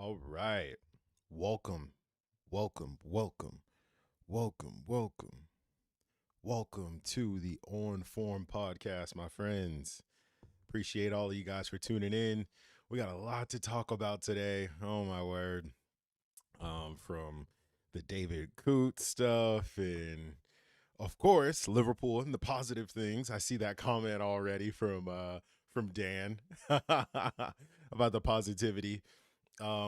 All right. Welcome, welcome, welcome, welcome, welcome, welcome to the ONFORM podcast, my friends. Appreciate all of you guys for tuning in. We got a lot to talk about today. Oh my word. From the David Coote stuff and of course Liverpool and the positive things. I see that comment already from Dan about the positivity.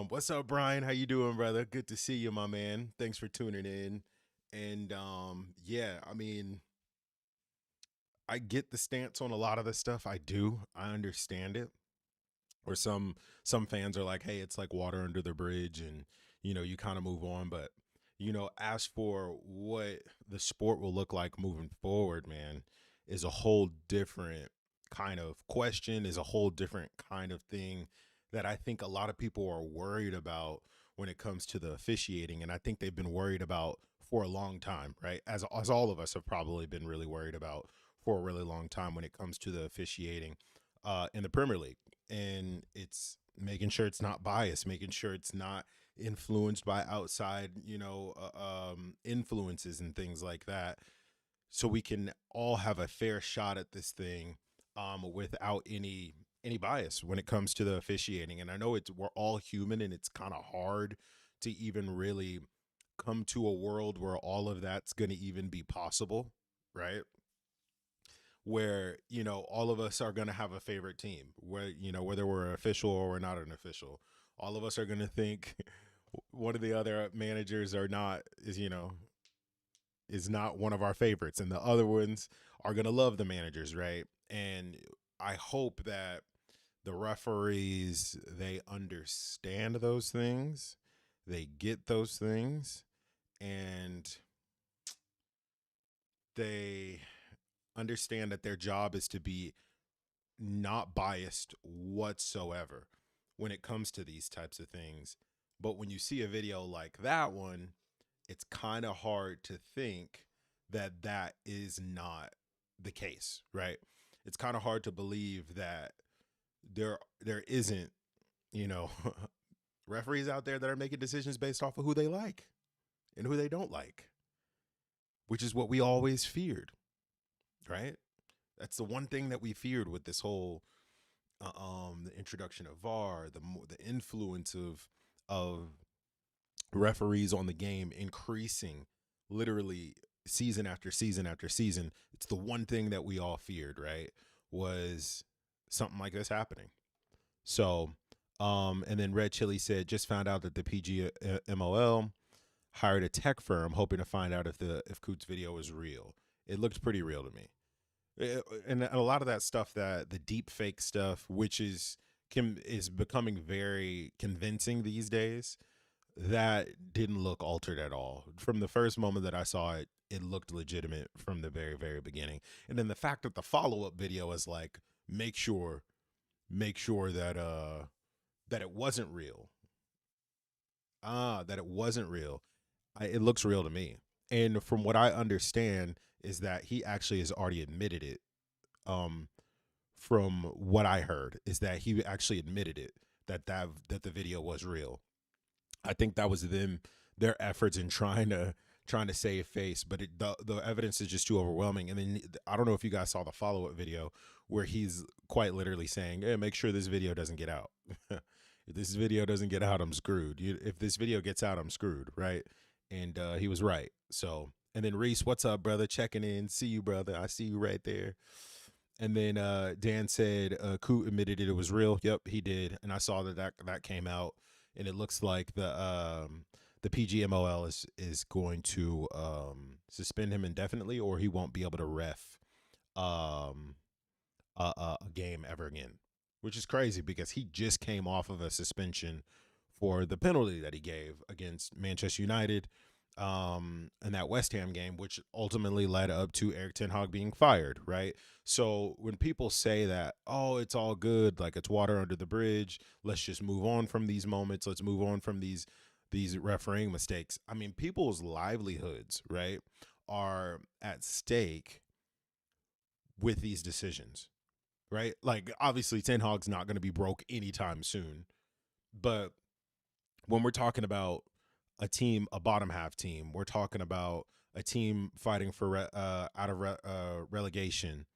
What's up, Brian? How you doing, brother? Good to see you, my man. Thanks for tuning in. And yeah, I mean, I get the stance on a lot of this stuff. I do. I understand it. Or some fans are like, "Hey, it's like water under the bridge," and you kind of move on. But as for what the sport will look like moving forward, man, is a whole different kind of question. Is a whole different kind of thing that I think a lot of people are worried about when it comes to the officiating, and I think they've been worried about for a long time, right? As all of us have probably been really worried about for a really long time when it comes to the officiating in the Premier League, and it's making sure it's not biased, making sure it's not influenced by outside, influences and things like that, so we can all have a fair shot at this thing without any bias when it comes to the officiating. And I know we're all human, and it's kind of hard to even really come to a world where all of that's going to even be possible, right? Where all of us are going to have a favorite team, where whether we're an official or we're not an official, all of us are going to think one of the other managers are not is not one of our favorites, and the other ones are going to love the managers, right? And I hope that the referees, they understand those things, they get those things, and they understand that their job is to be not biased whatsoever when it comes to these types of things. But when you see a video like that one, it's kind of hard to think that that is not the case, right? It's kind of hard to believe that there isn't, you know, referees out there that are making decisions based off of who they like and who they don't like, which is what we always feared, right? That's the one thing that we feared with this whole the introduction of VAR, the influence of referees on the game increasing literally season after season after season. It's the one thing that we all feared, right? Was something like this happening. So, and then Red Chili said, just found out that the PGMOL hired a tech firm hoping to find out if Coote's video was real. It looked pretty real to me. And a lot of that stuff, that the deep fake stuff, which is becoming very convincing these days, that didn't look altered at all. From the first moment that I saw it, it looked legitimate from the very, very beginning. And then the fact that the follow-up video is like, make sure that it wasn't real. That it wasn't real. It looks real to me. And from what I understand is that he actually has already admitted it. Um, from what I heard is that he actually admitted it, that the video was real. I think that was their efforts in trying to save face, but the evidence is just too overwhelming. And then I don't know if you guys saw the follow up video where he's quite literally saying, "Hey, make sure this video doesn't get out. If this video doesn't get out, I'm screwed. If this video gets out, I'm screwed." Right? And he was right. So, and then Reese, what's up, brother? Checking in. See you, brother. I see you right there. And then Dan said Coote admitted it was real. Yep, he did. And I saw that came out, and it looks like the PGMOL is going to suspend him indefinitely, or he won't be able to ref um, a game ever again, which is crazy because he just came off of a suspension for the penalty that he gave against Manchester United in that West Ham game, which ultimately led up to Eric Ten Hag being fired, right? So when people say that, oh, it's all good, like it's water under the bridge, let's just move on from these moments, let's move on from these refereeing mistakes. I mean, people's livelihoods, right, are at stake with these decisions, right? Like obviously Ten Hag's not going to be broke anytime soon, but when we're talking about a team, a bottom half team, we're talking about a team fighting for relegation.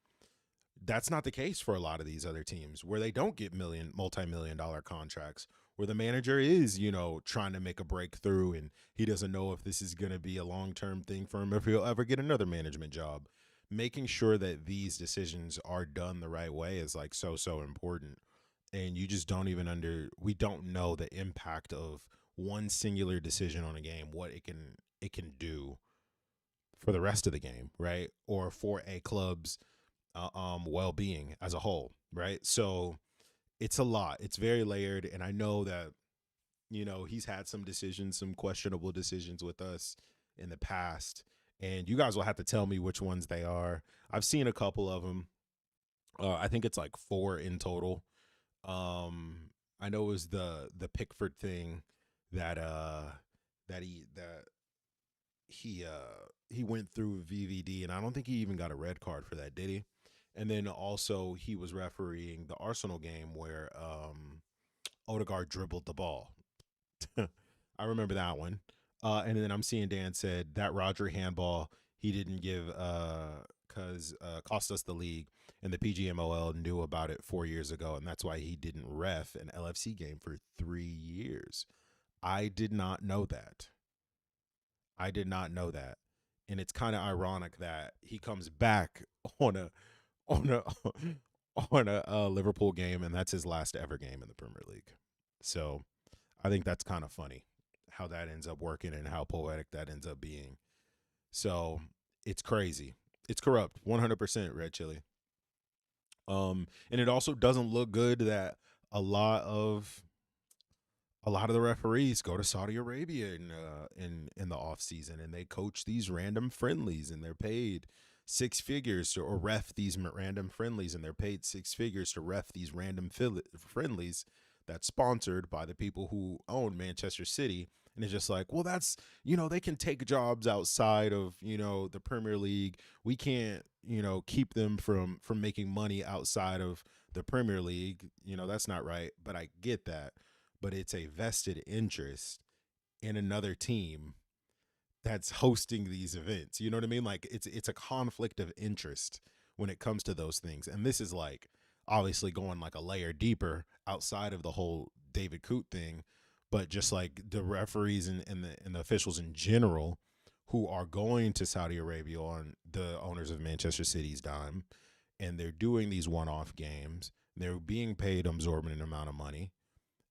That's not the case for a lot of these other teams where they don't get multi-million dollar contracts, where the manager is, trying to make a breakthrough and he doesn't know if this is going to be a long-term thing for him, if he'll ever get another management job. Making sure that these decisions are done the right way is like so important. And you just don't even we don't know the impact of one singular decision on a game, what it can do for the rest of the game, right? Or for a club's well-being as a whole, right? So it's a lot. It's very layered, and I know that he's had some decisions, some questionable decisions with us in the past, and you guys will have to tell me which ones they are. I've seen a couple of them. I think it's like 4 in total. I know it was the Pickford thing that that he went through VVD, and I don't think he even got a red card for that, did he? And then also he was refereeing the Arsenal game where Odegaard dribbled the ball. I remember that one. And then I'm seeing Dan said that Rodri handball he didn't give because cost us the league, and the PGMOL knew about it 4 years ago, and that's why he didn't ref an LFC game for 3 years. I did not know that. I did not know that. And it's kind of ironic that he comes back on a on a on a Liverpool game, and that's his last ever game in the Premier League. So I think that's kind of funny how that ends up working and how poetic that ends up being. So it's crazy. It's corrupt, 100% Red Chili. And it also doesn't look good that a lot of the referees go to Saudi Arabia in the off season, and they coach these random friendlies, and they're paid 6 figures or ref these random friendlies, and they're paid 6 figures to ref these random friendlies that's sponsored by the people who own Manchester City. And it's just like, well, that's, they can take jobs outside of, the Premier League. We can't, keep them from making money outside of the Premier League. That's not right. But I get that. But it's a vested interest in another team that's hosting these events. You know what I mean? Like it's a conflict of interest when it comes to those things. And this is like obviously going like a layer deeper outside of the whole David Coote thing, but just like the referees and the officials in general who are going to Saudi Arabia on the owners of Manchester City's dime, and they're doing these one-off games. They're being paid an absorbent amount of money,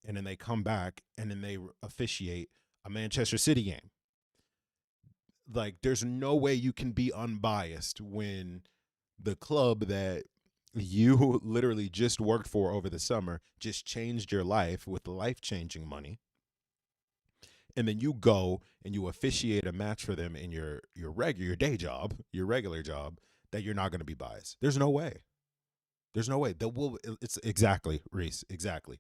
and then they come back and then they officiate a Manchester City game. Like, there's no way you can be unbiased when the club that you literally just worked for over the summer just changed your life with life-changing money, and then you go and you officiate a match for them in your day job, your regular job, that you're not going to be biased. There's no way. There's no way. It's exactly, Reese, exactly.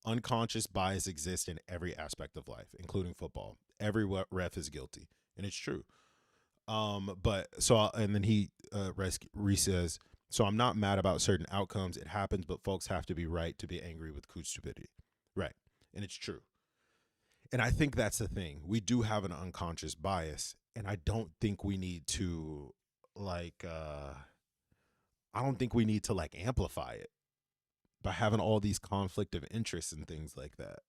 Unconscious bias exists in every aspect of life, including football. Every ref is guilty, and it's true. But so, and then Reese says, so I'm not mad about certain outcomes. It happens, but folks have to be right to be angry with Coote's stupidity. Right. And it's true. And I think that's the thing. We do have an unconscious bias, and I don't think we need to amplify it by having all these conflict of interests and things like that.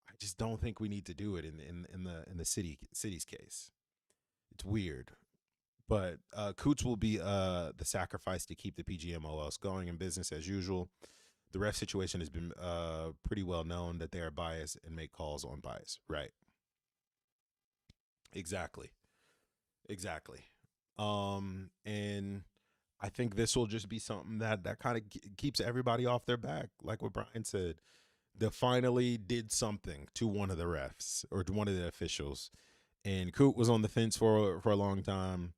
I just don't think we need to do it in the city's case. It's weird. But Coots will be the sacrifice to keep the PGMOLs going in business as usual. The ref situation has been pretty well known that they are biased and make calls on bias. Right. Exactly. And I think this will just be something that kind of keeps everybody off their back. Like what Brian said, they finally did something to one of the refs or to one of the officials. And Coote was on the fence for a long time.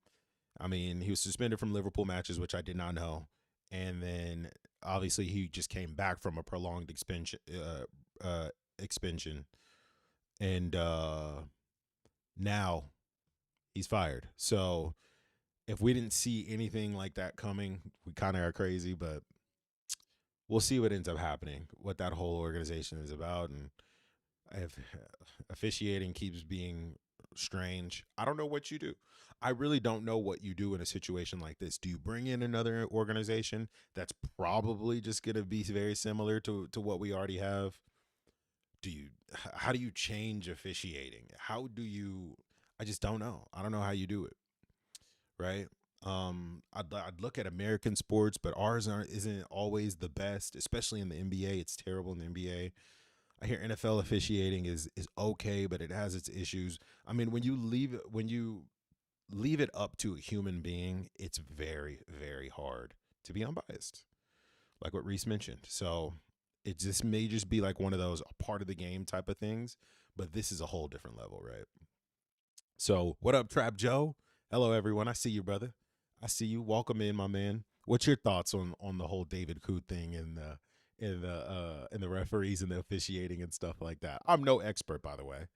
I mean, he was suspended from Liverpool matches, which I did not know. And then obviously he just came back from a prolonged expansion. And now he's fired. So if we didn't see anything like that coming, we kind of are crazy, but we'll see what ends up happening, what that whole organization is about. And I have officiating keeps being strange. I don't know what you do. I really don't know what you do in a situation like this. Do you bring in another organization that's probably just going to be very similar to what we already have? Do you how do you change officiating? How do you I just don't know. I don't know how you do it, right? I'd look at American sports, but ours aren't isn't always the best, especially in the NBA. It's terrible in the NBA. I hear NFL officiating is okay, but it has its issues. I mean, when you leave it up to a human being, it's very very hard to be unbiased, like what Reese mentioned. So it just may just be like one of those a part of the game type of things, but this is a whole different level, right? So what up, Trap Joe? Hello, everyone. I see you, brother. I see you. Welcome in, my man. What's your thoughts on the whole David Coote thing and the referees and the officiating and stuff like that? I'm no expert, by the way.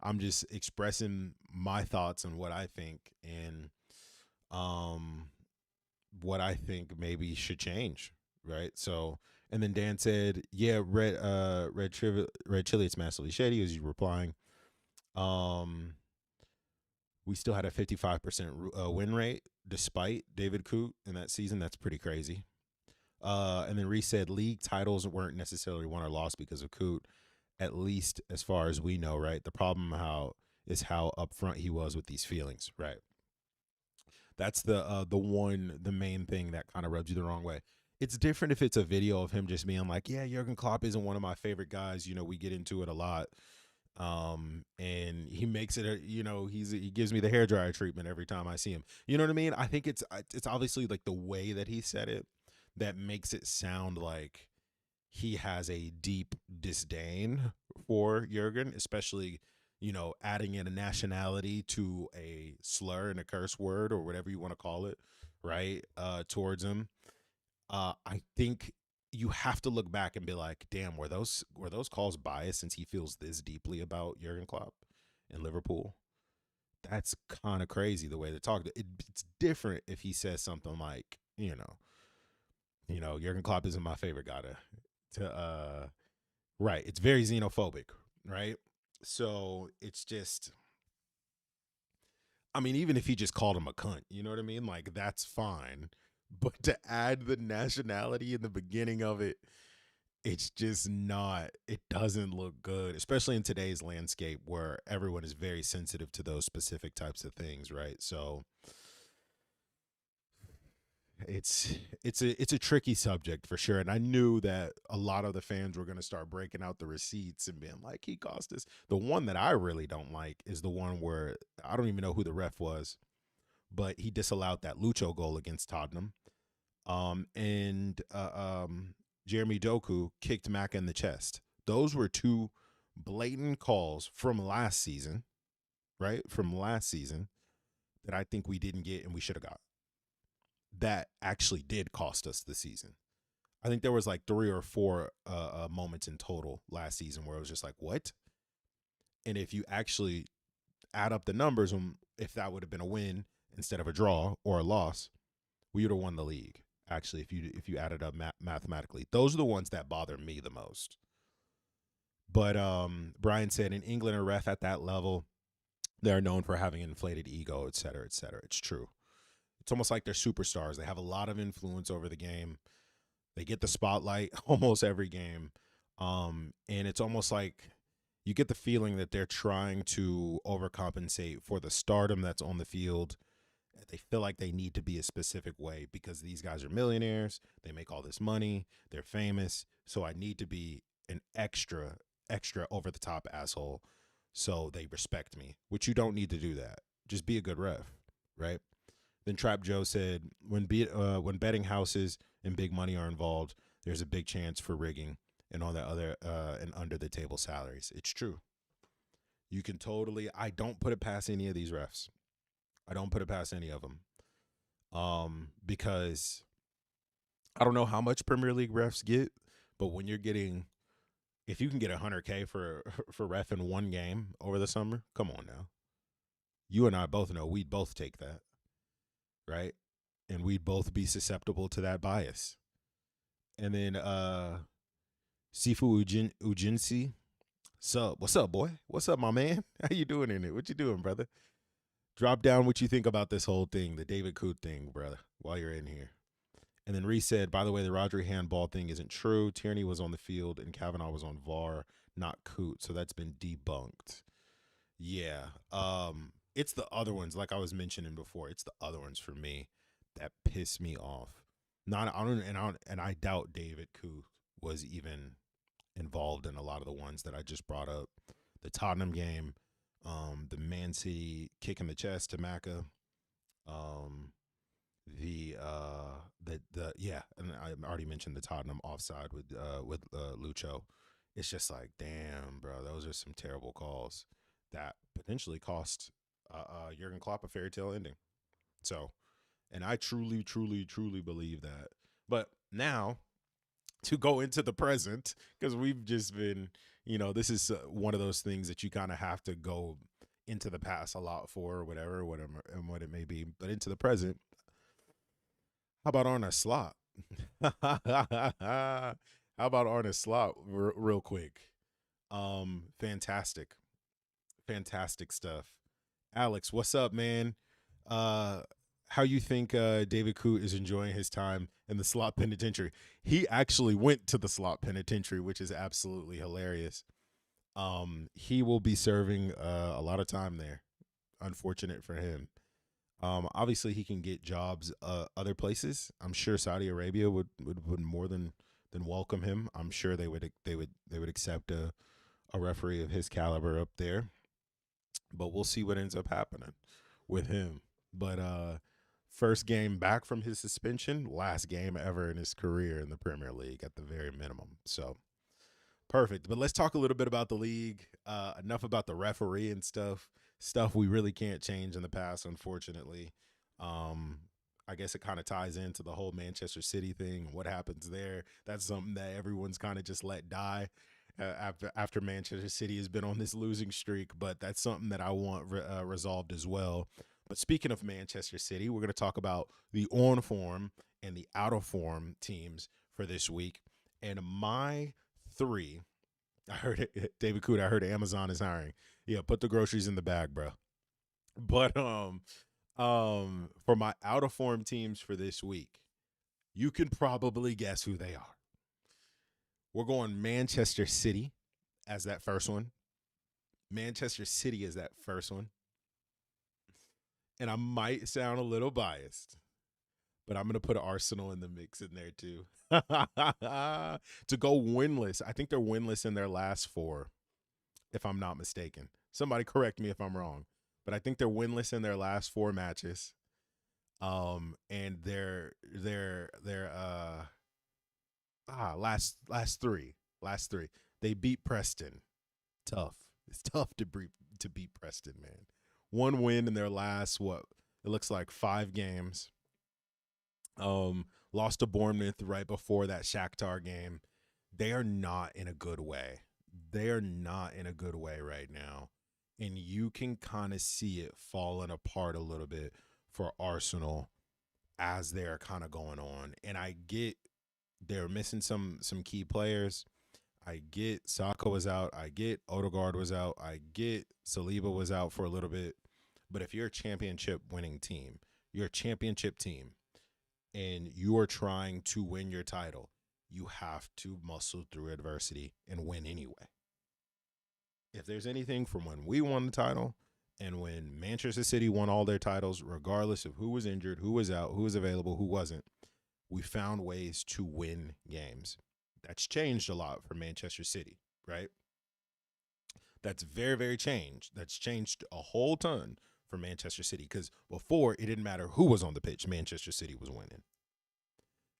I'm just expressing my thoughts on what I think and um what I think maybe should change, right? So, and then Dan said, "Yeah, red chili, it's massively shady." As you replying, um, we still had a 55% win rate despite David Coote in that season. That's pretty crazy. And then Reese said league titles weren't necessarily won or lost because of Coote, at least as far as we know, right? The problem how upfront he was with these feelings, right? That's the main thing that kind of rubs you the wrong way. It's different if it's a video of him just being like, "Yeah, Jurgen Klopp isn't one of my favorite guys." You know, we get into it a lot. And he makes it he gives me the hair dryer treatment every time I see him. You know what I mean? I think it's obviously like the way that he said it that makes it sound like he has a deep disdain for Jurgen, especially, adding in a nationality to a slur and a curse word or whatever you want to call it, right? Towards him. I think you have to look back and be like, damn, were those calls biased since he feels this deeply about Jurgen Klopp in Liverpool? That's kind of crazy the way they talk. It's different if he says something like, Jurgen Klopp isn't my favorite guy to right. It's very xenophobic, right? So it's just, I mean, even if he just called him a cunt, you know what I mean? Like that's fine. But to add the nationality in the beginning of it, it's just not, it doesn't look good, especially in today's landscape where everyone is very sensitive to those specific types of things, right? So it's it's a tricky subject for sure, and I knew that a lot of the fans were going to start breaking out the receipts and being like, he cost us. The one that I really don't like is the one where I don't even know who the ref was, but he disallowed that Lucho goal against Tottenham. And Jeremy Doku kicked Maka in the chest. Those were two blatant calls from last season, right? From last season that I think we didn't get and we should have got. That actually did cost us the season. I think there was like 3 or 4 moments in total last season where it was just like, what? And if you actually add up the numbers, if that would have been a win instead of a draw or a loss, we would have won the league. Actually, if you added up mathematically, those are the ones that bother me the most. But Brian said in England, a ref at that level, they're known for having an inflated ego, et cetera, et cetera. It's true. It's almost like they're superstars. They have a lot of influence over the game. They get the spotlight almost every game. And it's almost like you get the feeling that they're trying to overcompensate for the stardom that's on the field. They feel like they need to be a specific way because these guys are millionaires. They make all this money. They're famous. So I need to be an extra over the top asshole so they respect me, which you don't need to do that. Just be a good ref, right? Then Trap Joe said, when betting houses and big money are involved, there's a big chance for rigging and all that other and under the table salaries. It's true. You can totally. I don't put it past any of these refs. I don't put it past any of them. Because I don't know how much Premier League refs get, but when you're getting, if you can get 100K for ref in one game over the summer, come on now. You and I both know we'd both take that, right? And we'd both be susceptible to that bias. And then Sifu Ujinsi Sup? What's up, boy? What's up, my man? How you doing in it? What you doing, brother? Drop down what you think about this whole thing, the David Coote thing, brother, while you're in here. And then Reese said, by the way, the Rodri handball thing isn't true. Tierney was on the field and Kavanaugh was on VAR, not Coote. So that's been debunked. Yeah. It's the other ones, like I was mentioning before. It's the other ones for me that piss me off. Not and I doubt David Coote was even involved in a lot of the ones that I just brought up. The Tottenham game, the Man City kick in the chest to Maka, um, the yeah, and I already mentioned the Tottenham offside with Lucho. It's just like, damn, bro, those are some terrible calls that potentially cost Jurgen Klopp a fairy tale ending. So, and I truly, truly, truly believe that. But now to go into the present, because we've just been, this is one of those things that you kind of have to go into the past a lot for, or whatever, and what it may be. But into the present, how about Arne Slot? How about Arne Slot, real quick? Fantastic, fantastic stuff. Alex, what's up, man? How you think David Coote is enjoying his time in the slot penitentiary? He actually went to the slot penitentiary, which is absolutely hilarious. He will be serving a lot of time there. Unfortunate for him. Obviously, he can get jobs other places. I'm sure Saudi Arabia would more than welcome him. I'm sure they would accept a referee of his caliber up there. But we'll see what ends up happening with him. But first game back from his suspension, last game ever in his career in the Premier League at the very minimum. So perfect. But let's talk a little bit about the league. Enough about the referee and stuff we really can't change in the past, unfortunately. I guess it kind of ties into the whole Manchester City thing and what happens there. That's something that everyone's kind of just let die after Manchester City has been on this losing streak. But that's something that I want resolved as well. But speaking of Manchester City, we're going to talk about the on-form and the out-of-form teams for this week. And my three, I heard it, David Coote, I heard Amazon is hiring. Yeah, put the groceries in the bag, bro. But for my out-of-form teams for this week, you can probably guess who they are. We're going Manchester City as that first one. Manchester City is that first one. And I might sound a little biased, but I'm going to put Arsenal in the mix in there too. To go winless. I think they're winless in their last 4, if I'm not mistaken. Somebody correct me if I'm wrong, but I think they're winless in their last 4 matches. And they're last three. They beat Preston. Tough. It's tough to beat Preston, man. 1 win in their last, it looks like 5 games. Lost to Bournemouth right before that Shakhtar game. They are not in a good way. They are not in a good way right now. And you can kind of see it falling apart a little bit for Arsenal as they're kind of going on. And I get they're missing some key players. I get Saka was out. I get Odegaard was out. I get Saliba was out for a little bit. But if you're a championship winning team, you're a championship team, and you are trying to win your title, you have to muscle through adversity and win anyway. If there's anything from when we won the title and when Manchester City won all their titles, regardless of who was injured, who was out, who was available, who wasn't, we found ways to win games. That's changed a lot for Manchester City, right? That's very, very changed. That's changed a whole ton for Manchester City, because before it didn't matter who was on the pitch, Manchester City was winning.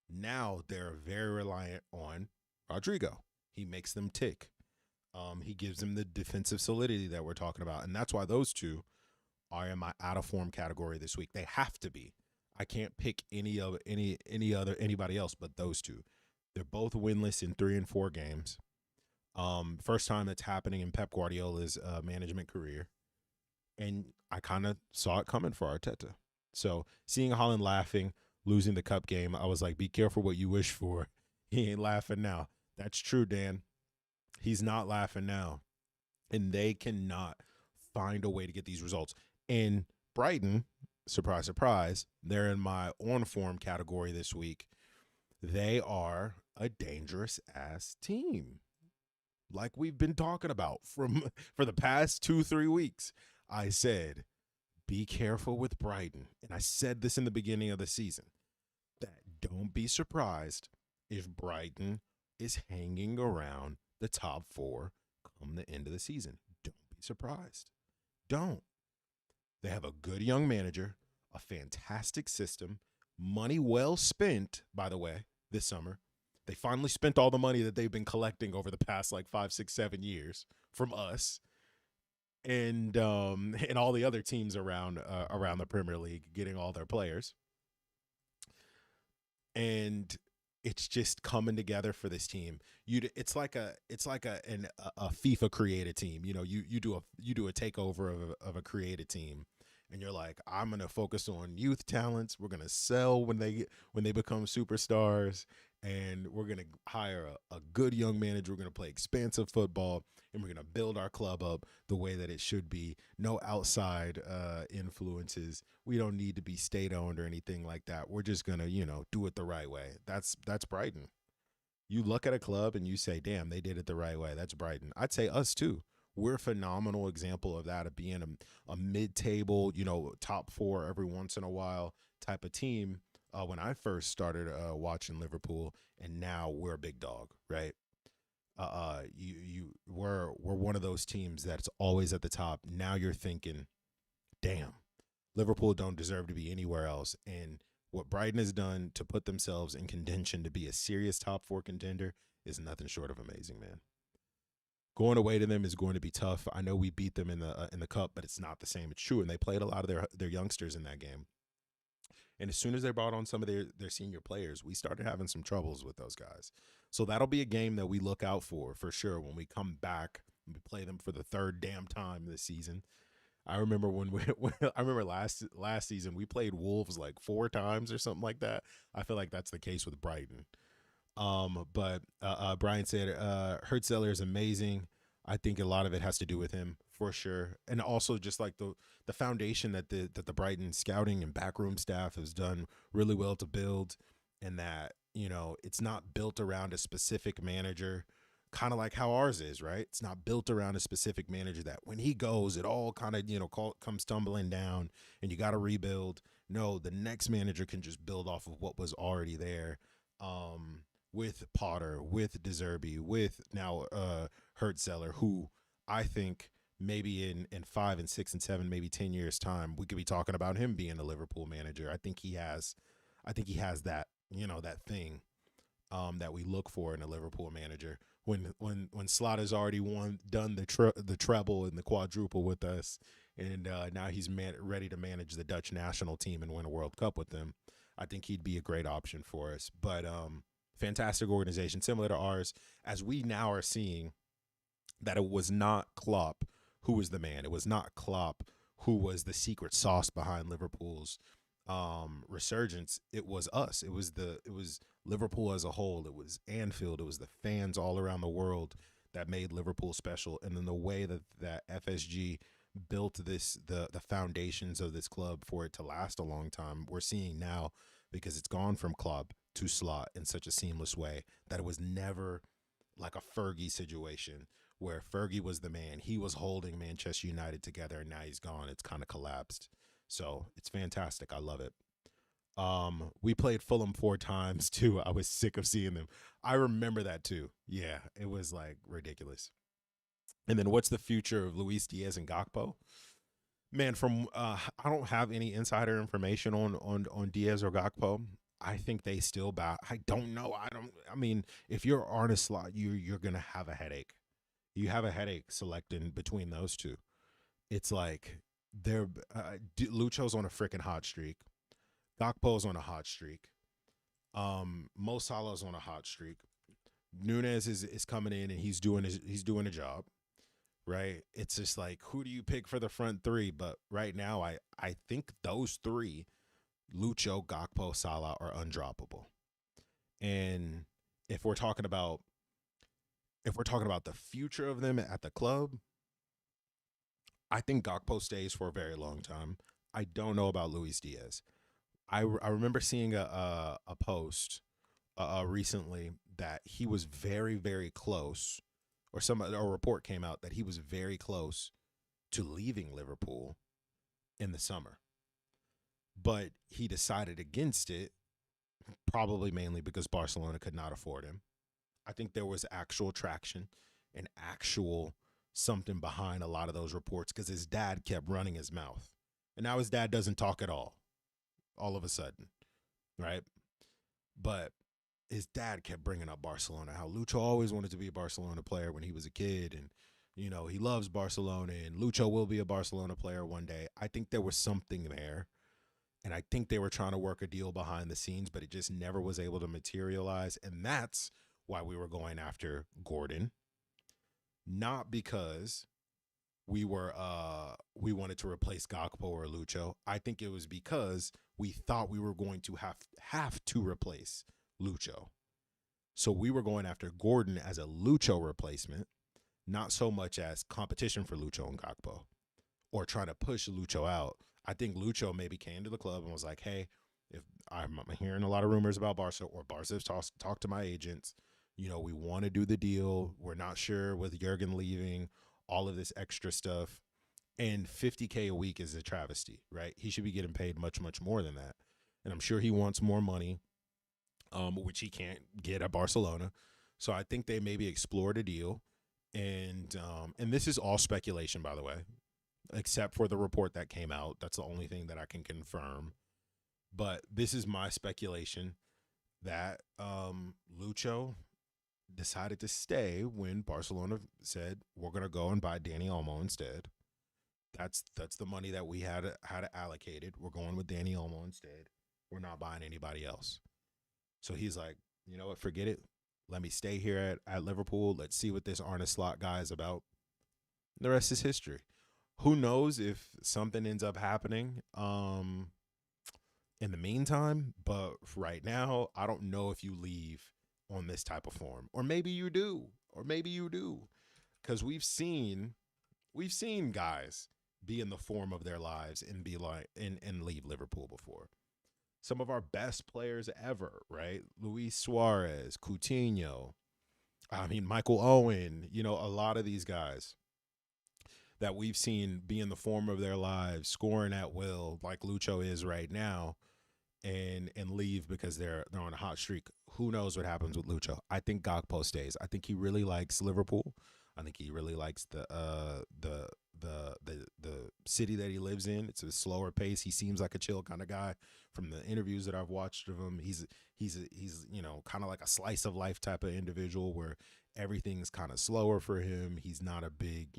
Now they're very reliant on Rodrigo. He makes them tick. He gives them the defensive solidity that we're talking about, and that's why those two are in my out of form category this week. They have to be. I can't pick anybody else but those two. They're both winless in 3 and 4 games. First time that's happening in Pep Guardiola's management career. And I kind of saw it coming for Arteta. So seeing Haaland laughing, losing the cup game, I was like, be careful what you wish for. He ain't laughing now. That's true, Dan. He's not laughing now. and they cannot find a way to get these results. And Brighton, surprise, surprise, they're in my on form category this week. They are a dangerous ass team, like we've been talking about for the past 2-3 weeks. I said, be careful with Brighton, and I said this in the beginning of the season, that don't be surprised if Brighton is hanging around the top four come the end of the season. Don't be surprised. Don't. They have a good young manager, a fantastic system, money well spent, by the way, this summer. They finally spent all the money that they've been collecting over the past like 5, 6, 7 years from us and all the other teams around the Premier League getting all their players. And it's just coming together for this team. It's like a FIFA created team. You know, you do a takeover of a created team, and you're like, I'm gonna focus on youth talents. We're gonna sell when they become superstars, and we're gonna hire a good young manager. We're gonna play expansive football, and we're gonna build our club up the way that it should be. No outside influences. We don't need to be state owned or anything like that. We're just gonna, do it the right way. That's Brighton. You look at a club and you say, damn, they did it the right way. That's Brighton. I'd say us too. We're a phenomenal example of that, of being a mid-table, top four every once in a while type of team. When I first started watching Liverpool, and now we're a big dog, right? We're one of those teams that's always at the top. Now you're thinking, damn, Liverpool don't deserve to be anywhere else. And what Brighton has done to put themselves in contention to be a serious top four contender is nothing short of amazing, man. Going away to them is going to be tough. I know we beat them in the cup, but it's not the same. It's true, and they played a lot of their youngsters in that game. And as soon as they brought on some of their senior players, we started having some troubles with those guys. So that'll be a game that we look out for sure when we come back and we play them for the third damn time this season. I remember I remember last season we played Wolves like 4 times or something like that. I feel like that's the case with Brighton. But Brian said Hertzeller is amazing. I think a lot of it has to do with him for sure, and also just like the foundation that the Brighton scouting and backroom staff has done really well to build, and that it's not built around a specific manager, kind of like how ours is, right? It's not built around a specific manager that when he goes, it all kind of comes tumbling down, and you got to rebuild. No, the next manager can just build off of what was already there. With Potter, with De Zerbi, with now Hertzeller, who I think maybe in 5 and 6 and 7, maybe 10 years time, we could be talking about him being a Liverpool manager. I think he has that, that thing that we look for in a Liverpool manager. When Slot has already done the treble and the quadruple with us, and now he's ready to manage the Dutch national team and win a World Cup with them, I think he'd be a great option for us. But fantastic organization, similar to ours, as we now are seeing that it was not Klopp who was the man. It was not Klopp who was the secret sauce behind Liverpool's resurgence. It was us. It was Liverpool as a whole. It was Anfield. It was the fans all around the world that made Liverpool special. And then the way that FSG built the foundations of this club for it to last a long time, we're seeing now, because it's gone from Klopp to Slot in such a seamless way that it was never like a Fergie situation where Fergie was the man. He was holding Manchester United together, and now he's gone. It's kind of collapsed. So it's fantastic. I love it. We played Fulham 4 times too. I was sick of seeing them. I remember that too. Yeah, it was like ridiculous. And then what's the future of Luis Diaz and Gakpo? Man, I don't have any insider information on Diaz or Gakpo. I think they still bow. I don't know. I mean, if you're Arne Slot, you're gonna have a headache. You have a headache selecting between those two. It's like Lucho's on a freaking hot streak. Gakpo's on a hot streak. Mo Salah's on a hot streak. Nunez is coming in and he's doing a job. Right? It's just like, who do you pick for the front three? But right now, I think those 3, Lucho, Gakpo, Salah, are undroppable. And if we're talking about the future of them at the club, I think Gakpo stays for a very long time. I don't know about Luis Diaz. I remember seeing a post recently that he was very, very close, or a report came out that he was very close to leaving Liverpool in the summer, but he decided against it, probably mainly because Barcelona could not afford him. I think there was actual traction and actual something behind a lot of those reports because his dad kept running his mouth. And now his dad doesn't talk at all of a sudden, right? But his dad kept bringing up Barcelona, how Lucho always wanted to be a Barcelona player when he was a kid. And, he loves Barcelona and Lucho will be a Barcelona player one day. I think there was something there. And I think they were trying to work a deal behind the scenes, but it just never was able to materialize. And that's why we were going after Gordon, not because we wanted to replace Gakpo or Lucho. I think it was because we thought we were going to have to replace Lucho. So we were going after Gordon as a Lucho replacement, not so much as competition for Lucho and Gakpo or trying to push Lucho out. I think Lucho maybe came to the club and was like, hey, if I'm hearing a lot of rumors about Barca, or Barca's talked to my agents, we want to do the deal. We're not sure with Jurgen leaving, all of this extra stuff. And $50K a week is a travesty, right? He should be getting paid much, much more than that. And I'm sure he wants more money, which he can't get at Barcelona. So I think they maybe explored a deal. And this is all speculation, by the way, except for the report that came out. That's the only thing that I can confirm. But this is my speculation that Lucho decided to stay when Barcelona said, we're going to go and buy Dani Olmo instead. That's the money that we had allocated. We're going with Dani Olmo instead. We're not buying anybody else. So he's like, you know what, forget it. Let me stay here at Liverpool. Let's see what this Arne Slot guy is about. The rest is history. Who knows if something ends up happening in the meantime, but right now, I don't know if you leave on this type of form. Or maybe you do. Because we've seen guys be in the form of their lives and be like and leave Liverpool before. Some of our best players ever, right? Luis Suarez, Coutinho, Michael Owen, a lot of these guys that we've seen be in the form of their lives, scoring at will, like Lucho is right now, and leave because they're on a hot streak. Who knows what happens with Lucho? I think Gakpo stays. I think he really likes Liverpool. I think he really likes the city that he lives in. It's a slower pace. He seems like a chill kind of guy from the interviews that I've watched of him. He's kind of like a slice of life type of individual where everything's kind of slower for him. He's not a big,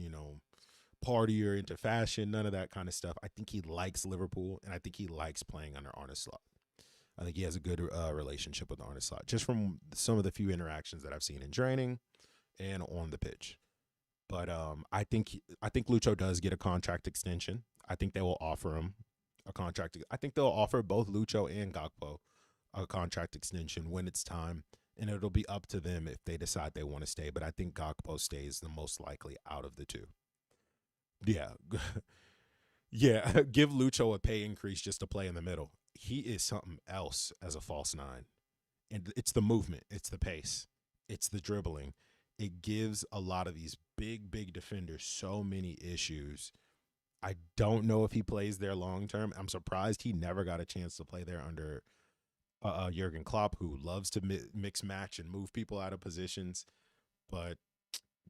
partier into fashion, none of that kind of stuff. I think he likes Liverpool, and I think he likes playing under Arne Slot. I think he has a good relationship with Arne Slot, just from some of the few interactions that I've seen in training and on the pitch. But I think Lucho does get a contract extension. I think they will offer him a contract. I think they'll offer both Lucho and Gakpo a contract extension when it's time, and it'll be up to them if they decide they want to stay. But I think Gakpo stays the most likely out of the two. Yeah. Yeah, give Lucho a pay increase just to play in the middle. He is something else as a false nine. And it's the movement, it's the pace, it's the dribbling. It gives a lot of these big, big defenders so many issues. I don't know if he plays there long term. I'm surprised he never got a chance to play there under Jurgen Klopp, who loves to mix match and move people out of positions. But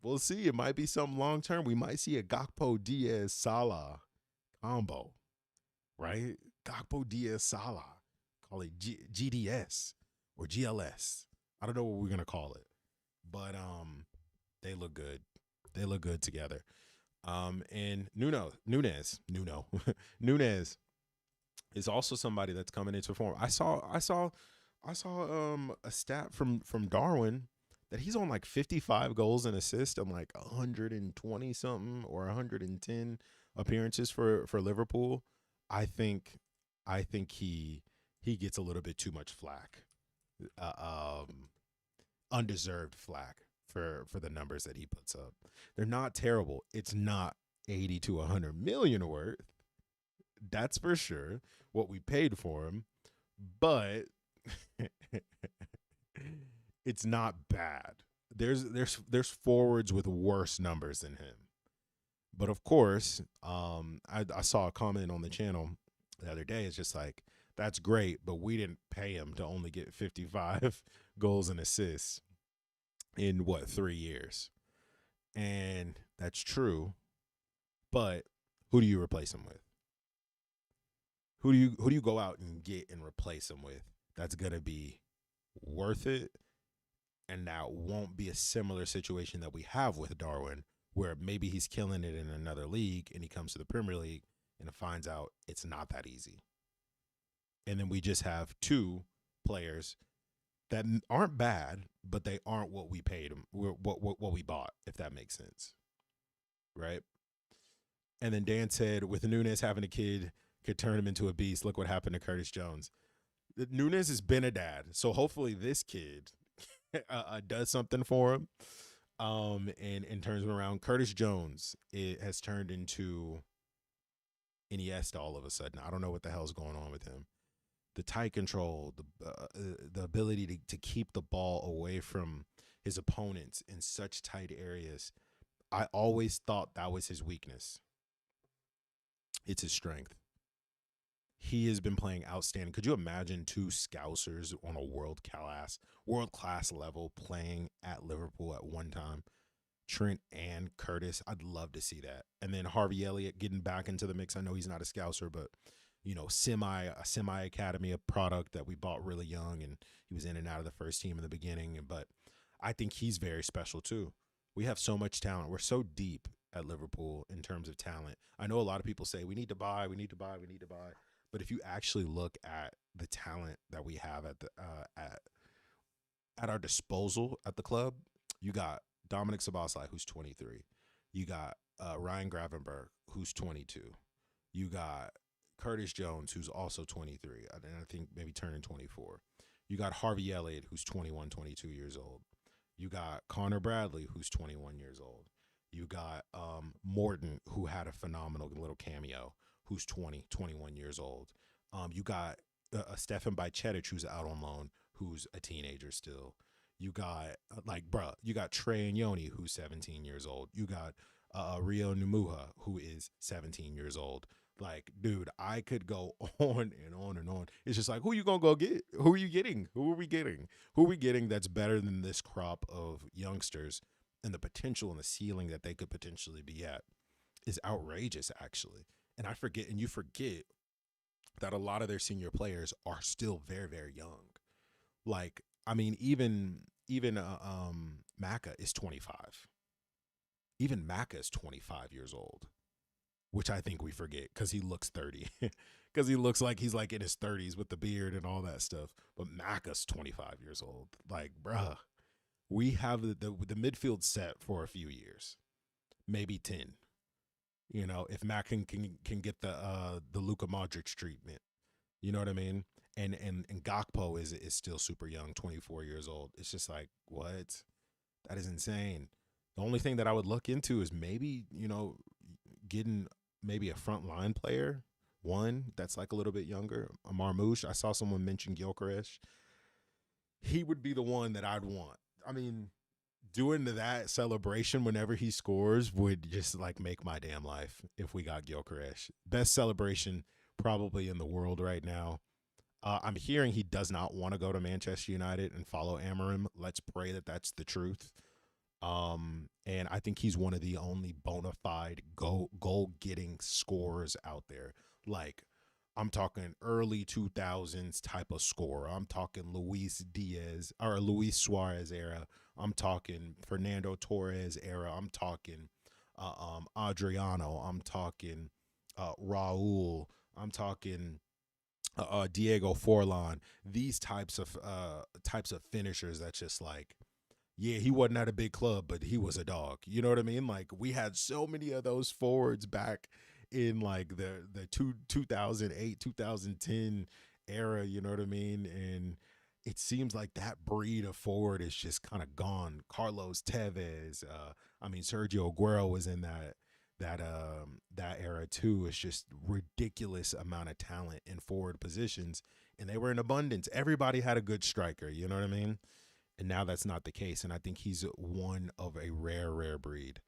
we'll see. It might be something long term. We might see a Gakpo Diaz Salah combo, right? Gakpo Diaz Salah. Call it GDS or GLS. I don't know what we're gonna call it, but they look good. They look good together. And Nunez is also somebody that's coming into form. I saw a stat from Darwin that he's on like 55 goals and assists and like 120 something or 110 appearances for Liverpool. I think he gets a little bit too much flack, undeserved flack for the numbers that he puts up. They're not terrible. It's not 80 to 100 million worth. That's for sure what we paid for him, but it's not bad. There's forwards with worse numbers than him. But of course, I saw a comment on the channel the other day. It's just like, that's great, but we didn't pay him to only get 55 goals and assists in what, 3 years. And that's true, but who do you replace him with? Who do you go out and get and replace him with that's going to be worth it, and that won't be a similar situation that we have with Darwin, where maybe he's killing it in another league and he comes to the Premier League and finds out it's not that easy. And then we just have two players that aren't bad, but they aren't what we paid them, what we bought, if that makes sense. Right? And then Dan said, with Nunes having a kid could turn him into a beast. Look what happened to Curtis Jones. Nunes has been a dad, so hopefully this kid does something for him. And turns him around. Curtis Jones, it has turned into Iniesta all of a sudden. I don't know what the hell's going on with him. The tight control, the ability to keep the ball away from his opponents in such tight areas. I always thought that was his weakness. It's his strength. He has been playing outstanding. Could you imagine two Scousers on a world class level playing at Liverpool at one time? Trent and Curtis. I'd love to see that. And then Harvey Elliott getting back into the mix. I know he's not a Scouser, but a semi academy, a product that we bought really young, and he was in and out of the first team in the beginning. But I think he's very special too. We have so much talent. We're so deep at Liverpool in terms of talent. I know a lot of people say we need to buy. But if you actually look at the talent that we have at our disposal at the club, you got Dominic Szoboszlai, who's 23. You got Ryan Gravenberch, who's 22. You got Curtis Jones, who's also 23, and I think maybe turning 24. You got Harvey Elliott, who's 21, 22 years old. You got Connor Bradley, who's 21 years old. You got Morton, who had a phenomenal little cameo, who's 20, 21 years old. You got Stefan Bajcetic, who's out on loan, who's a teenager still. You got, you got Trey Nyoni, who's 17 years old. You got Rio Numuha, who is 17 years old. Like, dude, I could go on and on and on. It's just like, who you going to go get? Who are you getting? Who are we getting? Who are we getting that's better than this crop of youngsters? And the potential and the ceiling that they could potentially be at is outrageous, actually. And you forget that a lot of their senior players are still very, very young. Like, I mean, even Maka is 25. Even Maka is 25 years old, which I think we forget because he looks 30. Because he looks like he's like in his 30s with the beard and all that stuff. But Maka's 25 years old. Like, bruh, we have the midfield set for a few years, maybe 10. If Mac can get the Luka Modric treatment, you know what I mean? And Gakpo is still super young, 24 years old. It's just like, what? That is insane. The only thing that I would look into is maybe, getting maybe a frontline player, one that's like a little bit younger, a Marmouche. I saw someone mention Gyökeres. He would be the one that I'd want. I mean, doing that celebration whenever he scores would just like make my damn life if we got Gyökeres. Best celebration probably in the world right now. I'm hearing he does not want to go to Manchester United and follow Amorim. Let's pray that that's the truth. And I think he's one of the only bona fide goal-getting scorers out there. Like, I'm talking early 2000s type of scorer. I'm talking Luis Suarez era. I'm talking Fernando Torres era. I'm talking Adriano. I'm talking Raul. I'm talking Diego Forlan. These types of finishers that's just like, yeah, he wasn't at a big club, but he was a dog. You know what I mean? Like, we had so many of those forwards back in like the 2008, 2010 era, you know what I mean? And it seems like that breed of forward is just kind of gone. Carlos Tevez, Sergio Aguero was in that era too. Is just ridiculous amount of talent in forward positions, and they were in abundance. Everybody had a good striker, you know what I mean? And now that's not the case, and I think he's one of a rare breed.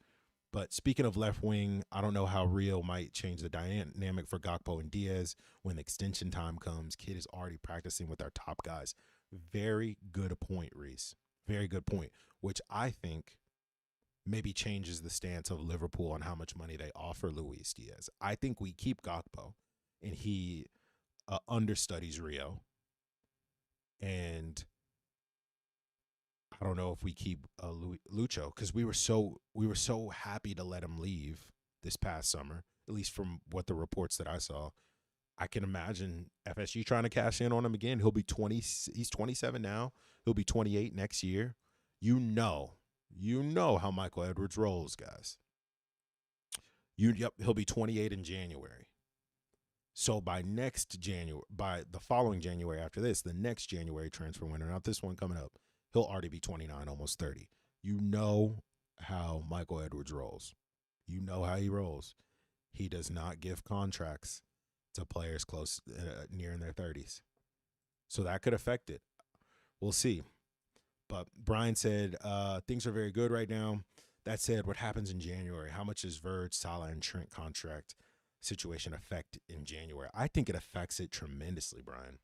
But speaking of left wing, I don't know how Rio might change the dynamic for Gakpo and Diaz when extension time comes. Kid is already practicing with our top guys. Very good point, Reese. Very good point, which I think maybe changes the stance of Liverpool on how much money they offer Luis Diaz. I think we keep Gakpo, and he understudies Rio. And I don't know if we keep Lucho, because we were so happy to let him leave this past summer, at least from what the reports that I saw. I can imagine FSG trying to cash in on him again. He'll be 20. He's 27 now. He'll be 28 next year. You know how Michael Edwards rolls, guys. He'll be 28 in January. So by the following January after this, the next January transfer window, not this one coming up, he'll already be 29, almost 30. You know how Michael Edwards rolls. You know how he rolls. He does not give contracts to players close, near in their 30s. So that could affect it. We'll see. But Brian said, things are very good right now. That said, what happens in January? How much does Verge, Salah, and Trent contract situation affect in January? I think it affects it tremendously, Brian.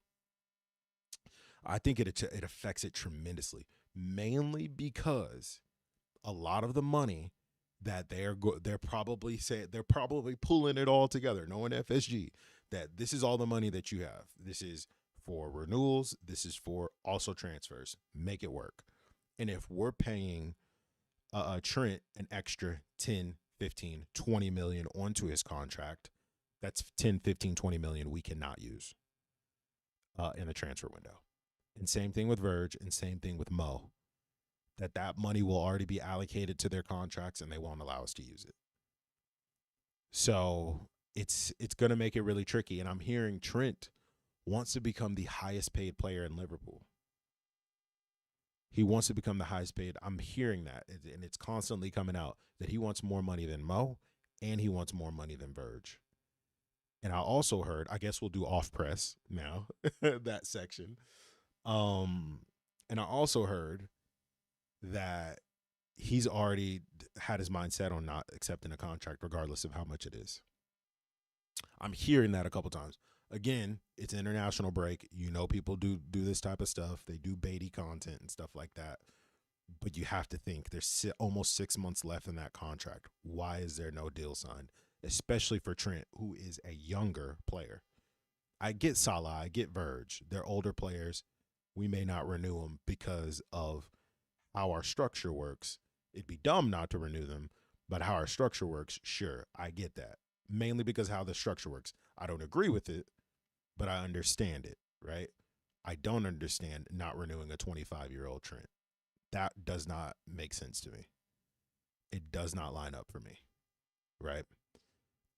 I think it affects it tremendously, mainly because a lot of the money that they're probably pulling it all together, knowing FSG, that this is all the money that you have. This is for renewals. This is for also transfers. Make it work. And if we're paying Trent an extra 10, 15, 20 million onto his contract, that's 10, 15, 20 million we cannot use in the transfer window. And same thing with Verge, and same thing with Mo. That money will already be allocated to their contracts, and they won't allow us to use it. So it's going to make it really tricky. And I'm hearing Trent wants to become the highest paid player in Liverpool. He wants to become the highest paid. I'm hearing that, and it's constantly coming out that he wants more money than Mo, and he wants more money than Verge. And I also heard, I guess we'll do off press now, that section. And I also heard that he's already had his mind set on not accepting a contract regardless of how much it is. I'm hearing that a couple times. Again, it's international break. You know, people do this type of stuff. They do baity content and stuff like that. But you have to think there's almost 6 months left in that contract. Why is there no deal signed? Especially for Trent, who is a younger player. I get Salah, I get Verge. They're older players. We may not renew them because of how our structure works. It'd be dumb not to renew them, but how our structure works, sure, I get that. Mainly because how the structure works. I don't agree with it, but I understand it, right? I don't understand not renewing a 25-year-old Trent. That does not make sense to me. It does not line up for me, right?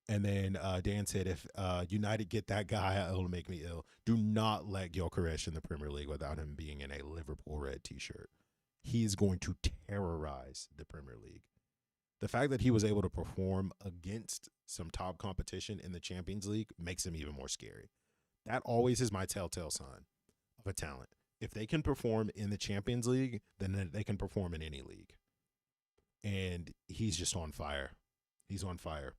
And then Dan said, if United get that guy, it'll make me ill. Do not let Gyökeres in the Premier League without him being in a Liverpool red T-shirt. He is going to terrorize the Premier League. The fact that he was able to perform against some top competition in the Champions League makes him even more scary. That always is my telltale sign of a talent. If they can perform in the Champions League, then they can perform in any league. And he's just on fire. He's on fire.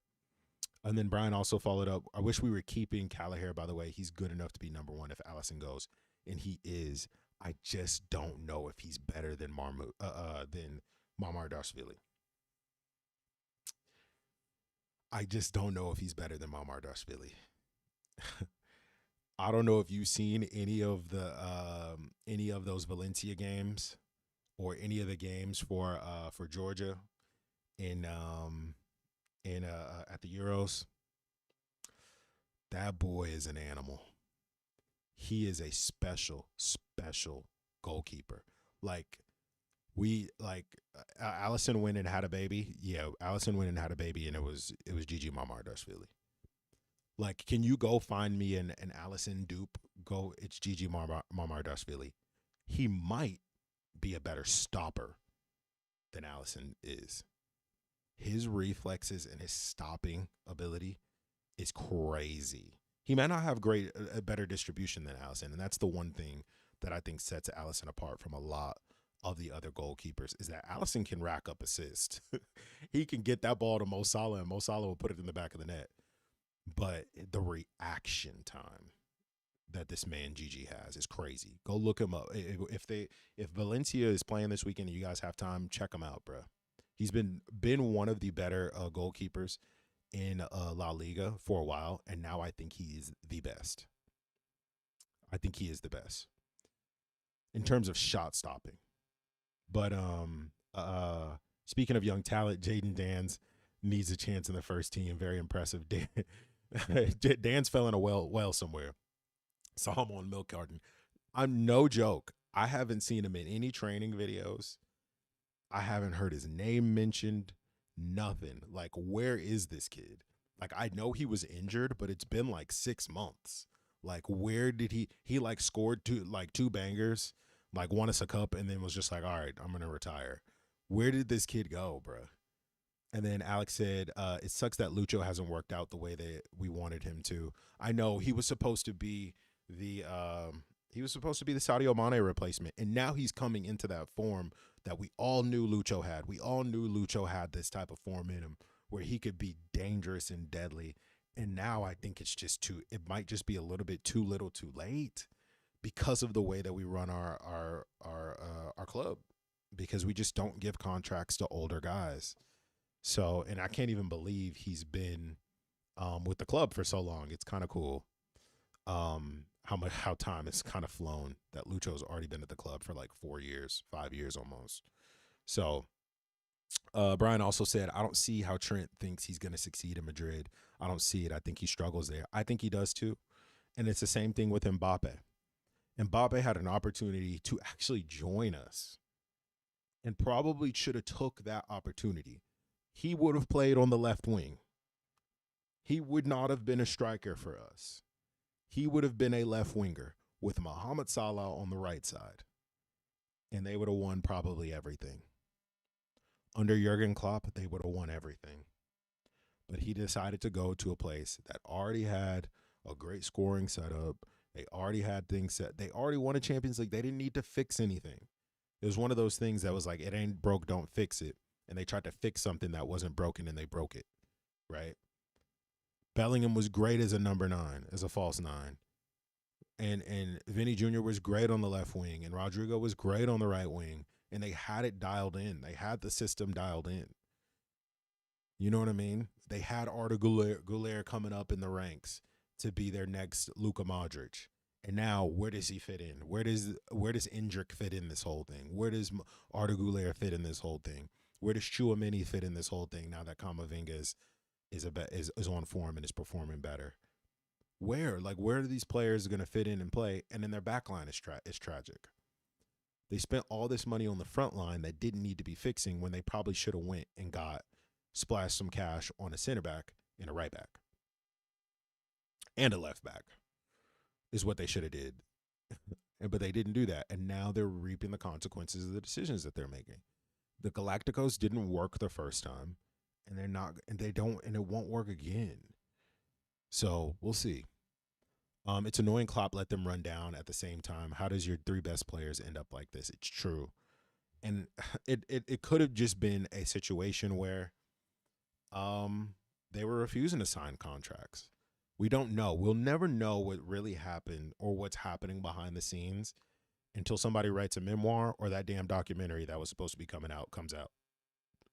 And then Brian also followed up, I wish we were keeping Callagher, by the way. He's good enough to be number one if Alisson goes. And he is. I just don't know if he's better than Mamardashvili. I just don't know if he's better than Mamardashvili. I don't know if you've seen any of those Valencia games or any of the games for Georgia in at the Euros. That boy is an animal. He is a special goalkeeper. Alisson went and had a baby. Yeah, Alisson went and had a baby, and it was Gigi Mamardashvili. Like, can you go find me an Alisson dupe? It's Gigi Mamardashvili. He might be a better stopper than Alisson is. his reflexes and his stopping ability is crazy. He might not have a better distribution than Allison, and that's the one thing that I think sets Allison apart from a lot of the other goalkeepers is that Allison can rack up assists. He can get that ball to Mo Salah, and Mo Salah will put it in the back of the net. But the reaction time that this man Gigi has is crazy. Go look him up. If Valencia is playing this weekend and you guys have time, check him out, bro. He's been one of the better goalkeepers in La Liga for a while, and now I think he's the best. I think he is the best in terms of shot stopping. But speaking of young talent, Jaden Dans needs a chance in the first team. Very impressive. Dan's fell in a well somewhere. Saw him on Milk Garden. I'm no joke. I haven't seen him in any training videos. I haven't heard his name mentioned. Nothing. Like, where is this kid? Like, I know he was injured, but it's been like 6 months. Like, where did he like scored two bangers, like won us a cup, and then was just like, all right, I'm gonna retire. Where did this kid go, bro? And then Alex said, it sucks that Lucho hasn't worked out the way that we wanted him to. I know he was supposed to be the Sadio Mane replacement, and now he's coming into that form that we all knew Lucho had. We all knew Lucho had this type of form in him where he could be dangerous and deadly. And now I think it might just be a little bit too little too late because of the way that we run our club, because we just don't give contracts to older guys. So, and I can't even believe he's been with the club for so long. It's kind of cool how time has kind of flown, that Lucho's already been at the club for like 4 years, 5 years almost. So Brian also said, I don't see how Trent thinks he's going to succeed in Madrid. I don't see it. I think he struggles there. I think he does too. And it's the same thing with Mbappe. Mbappe had an opportunity to actually join us and probably should have took that opportunity. He would have played on the left wing. He would not have been a striker for us. He would have been a left winger with Mohamed Salah on the right side. And they would have won probably everything. Under Jurgen Klopp, they would have won everything. But he decided to go to a place that already had a great scoring setup. They already had things set. They already won a Champions League. They didn't need to fix anything. It was one of those things that was like, it ain't broke, don't fix it. And they tried to fix something that wasn't broken, and they broke it, right? Bellingham was great as a number 9, as a false 9. And Vinny Jr. was great on the left wing, and Rodrigo was great on the right wing. And they had it dialed in. They had the system dialed in. You know what I mean? They had Arda Güler coming up in the ranks to be their next Luka Modric. And now, where does he fit in? Where does Endrick fit in this whole thing? Where does Arda Güler fit in this whole thing? Where does Chouameni fit in this whole thing now that Camavinga is on form and is performing better? Where are these players going to fit in and play? And then their back line is tragic. They spent all this money on the front line that didn't need to be fixing when they probably should have went and splashed some cash on a center back and a right back. And a left back is what they should have did. But they didn't do that. And now they're reaping the consequences of the decisions that they're making. The Galacticos didn't work the first time, and it won't work again. So we'll see. It's annoying Klopp let them run down at the same time. How does your 3 best players end up like this? It's true. And it could have just been a situation where they were refusing to sign contracts. We don't know. We'll never know what really happened or what's happening behind the scenes until somebody writes a memoir or that damn documentary that was supposed to be coming out comes out.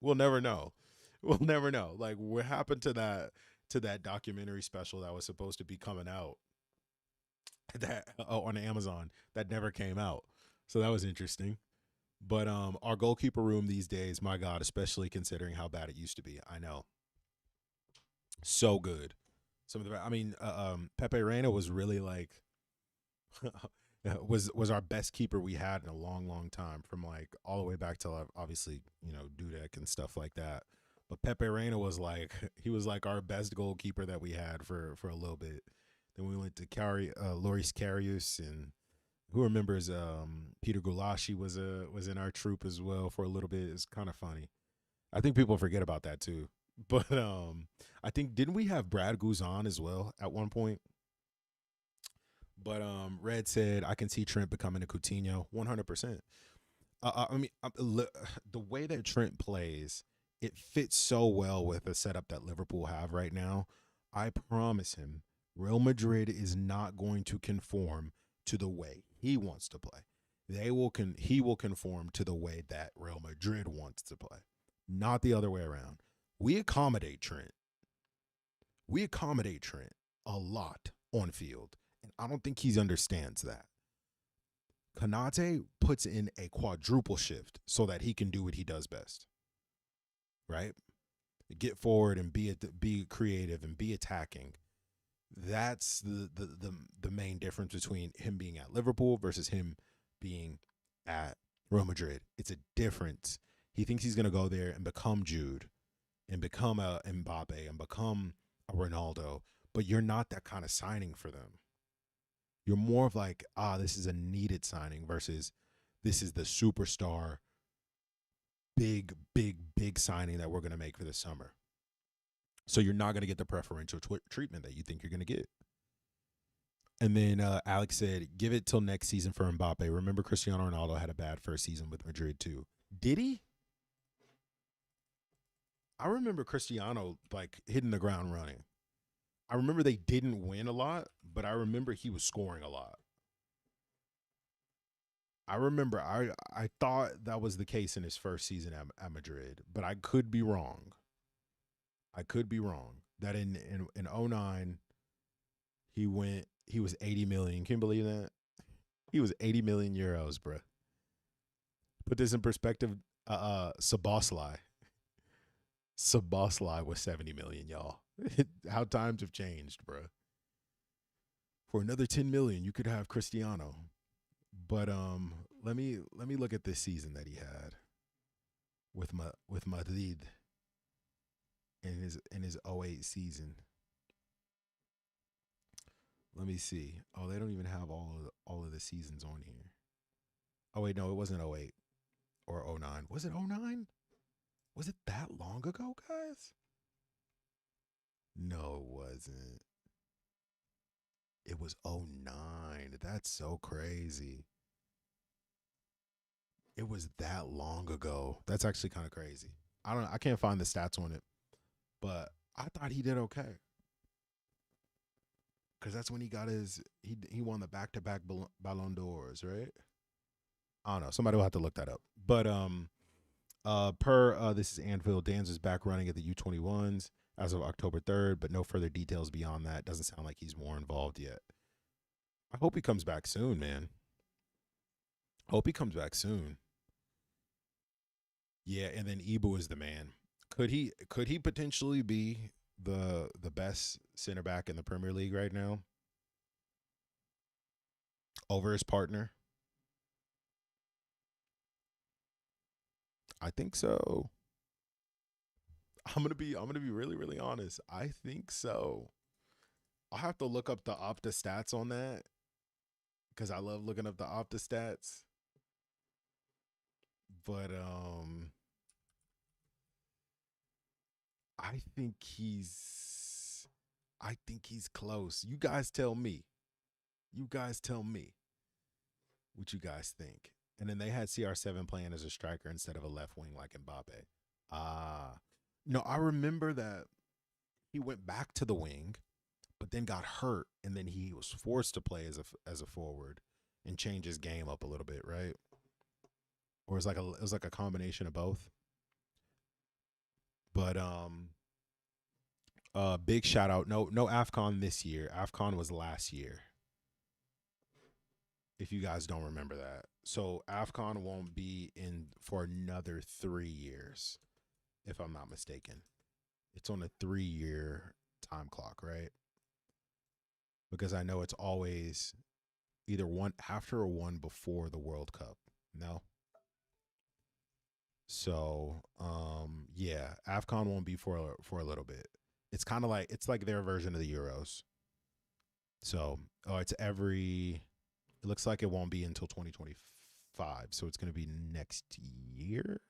We'll never know. We'll never know. Like, what happened to that documentary special that was supposed to be coming out on Amazon that never came out. So that was interesting. But our goalkeeper room these days, my God, especially considering how bad it used to be. I know. So good. Pepe Reina was really like was our best keeper we had in a long, long time, from like all the way back to obviously, Dudek and stuff like that. But Pepe Reina was like our best goalkeeper that we had for a little bit. Then we went to Loris Karius, and who remembers Peter Gulashi was in our troop as well for a little bit. It's kind of funny. I think people forget about that too. But I think didn't we have Brad Guzan as well at one point? But Red said I can see Trent becoming a Coutinho 100%. I mean, the way that Trent plays, it fits so well with the setup that Liverpool have right now. I promise him, Real Madrid is not going to conform to the way he wants to play. He will conform to the way that Real Madrid wants to play, not the other way around. We accommodate Trent. We accommodate Trent a lot on field, and I don't think he understands that. Konate puts in a quadruple shift so that he can do what he does best, right? Get forward and be creative and be attacking. That's the main difference between him being at Liverpool versus him being at Real Madrid. It's a difference. He thinks he's going to go there and become Jude and become a Mbappe and become a Ronaldo, but you're not that kind of signing for them. You're more of like, this is a needed signing versus this is the superstar, big signing that we're going to make for the summer. So you're not going to get the preferential treatment that you think you're going to get. And then Alex said, give it till next season for Mbappe. Remember Cristiano Ronaldo had a bad first season with Madrid too. Did he? I remember Cristiano like hitting the ground running. I remember they didn't win a lot, but I remember he was scoring a lot. I remember I thought that was the case in his first season at Madrid, but I could be wrong. I could be wrong. That in 09, he was 80 million. Can you believe that? He was 80 million euros, bro. Put this in perspective, Szoboszlai was 70 million, y'all. How times have changed, bro. For another 10 million, you could have Cristiano. But let me look at this season that he had with Madrid in his 08 season. Let me see. Oh, they don't even have all of the seasons on here. Oh wait, no, it wasn't 08 or 09. Was it 09? Was it that long ago, guys? No, it wasn't. It was 09. That's so crazy. It was that long ago. That's actually kind of crazy. I can't find the stats on it, but I thought he did okay. Because that's when he got he won the back-to-back Ballon d'Ors, right? I don't know. Somebody will have to look that up. But this is Anfield. Dan's is back running at the U21s as of October 3rd, but no further details beyond that. Doesn't sound like he's more involved yet. I hope he comes back soon, man. Hope he comes back soon. Yeah, and then Ibu is the man. Could he potentially be the best center back in the Premier League right now over his partner? I think so. I'm gonna be really, really honest. I think so. I'll have to look up the Opta stats on that because I love looking up the Opta stats. But I think he's close. You guys tell me. You guys tell me what you guys think. And then they had CR7 playing as a striker instead of a left wing like Mbappe. No, I remember that he went back to the wing, but then got hurt, and then he was forced to play as a forward and change his game up a little bit, right? Or it was like a combination of both. But big shout out. No AFCON this year. AFCON was last year. If you guys don't remember that. So AFCON won't be in for another 3 years, if I'm not mistaken. It's on a 3-year time clock, right? Because I know it's always either one after or one before the World Cup. No? So, yeah, AFCON won't be for a little bit. It's kind of like their version of the Euros. So, it looks like it won't be until 2025. So it's going to be next year.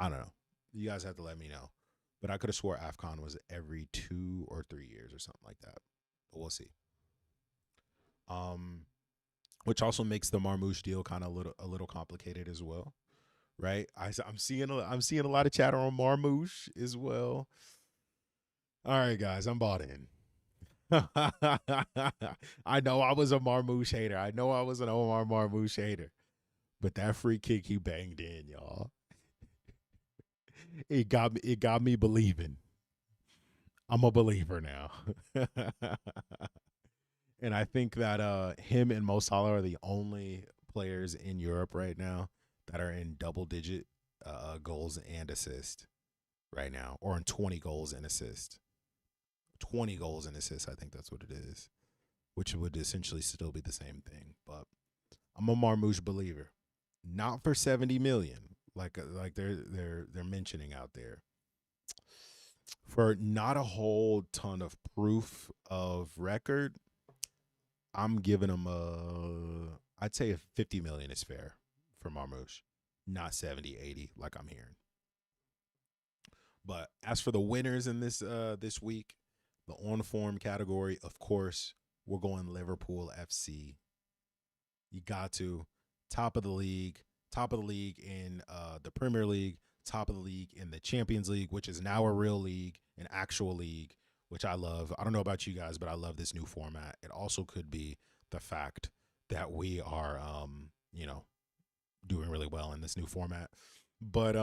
I don't know. You guys have to let me know. But I could have swore AFCON was every 2 or 3 years or something like that. But we'll see. Um, which also makes the Marmouche deal kind of a little complicated as well, right? I'm seeing a lot of chatter on Marmouche as well. All right, guys, I'm bought in. I know I was a Marmouche hater. I know I was an Omar Marmouche hater. But that free kick he banged in, y'all. It got me believing. I'm a believer now. And I think that him and Mo Salah are the only players in Europe right now that are in double digit goals and assists right now, or in 20 goals and assists. 20 goals and assists, I think that's what it is, which would essentially still be the same thing. But I'm a Marmouche believer, not for 70 million, like they're mentioning out there. For not a whole ton of proof of record, I'm giving him I'd say a 50 million is fair for Marmouche, not 70, 80 like I'm hearing. But as for the winners in this week, the on-form category, of course, we're going Liverpool FC. You got to. Top of the league in the Premier League, top of the league in the Champions League, which is now a real league, an actual league, which I love. I don't know about you guys, but I love this new format. It also could be the fact that we are, doing really well in this new format. But